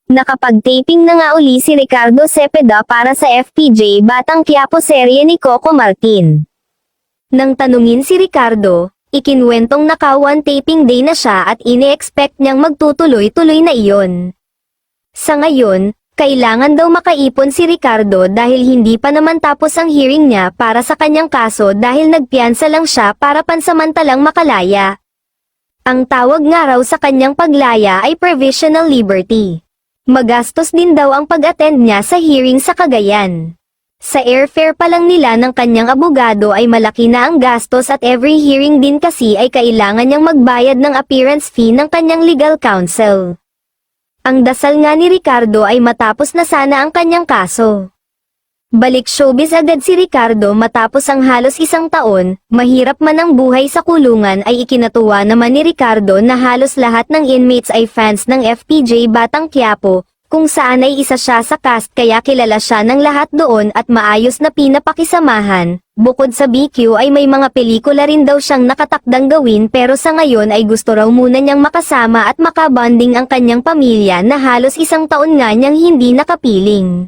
Nakapag-taping na nga uli si Ricardo Cepeda para sa FPJ Batang Quiapo serye ni Coco Martin. Nang tanungin si Ricardo, ikinwentong naka one taping day na siya at ine-expect niyang magtutuloy-tuloy na iyon. Sa ngayon, kailangan daw makaipon si Ricardo dahil hindi pa naman tapos ang hearing niya para sa kanyang kaso dahil nagpiyansa lang siya para pansamantalang makalaya. Ang tawag nga raw sa kanyang paglaya ay provisional liberty. Magastos din daw ang pag-attend niya sa hearing sa Cagayan. Sa airfare pa lang nila ng kanyang abogado ay malaki na ang gastos at every hearing din kasi ay kailangan niyang magbayad ng appearance fee ng kanyang legal counsel. Ang dasal nga ni Ricardo ay matapos na sana ang kanyang kaso. Balik showbiz agad si Ricardo matapos ang halos isang taon, mahirap man ang buhay sa kulungan ay ikinatuwa naman ni Ricardo na halos lahat ng inmates ay fans ng FPJ Batang Quiapo, kung saan ay isa siya sa cast kaya kilala siya ng lahat doon at maayos na pinapakisamahan. Bukod sa BQ ay may mga pelikula rin daw siyang nakatakdang gawin pero sa ngayon ay gusto raw muna niyang makasama at makabonding ang kanyang pamilya na halos isang taon nga niyang hindi nakapiling.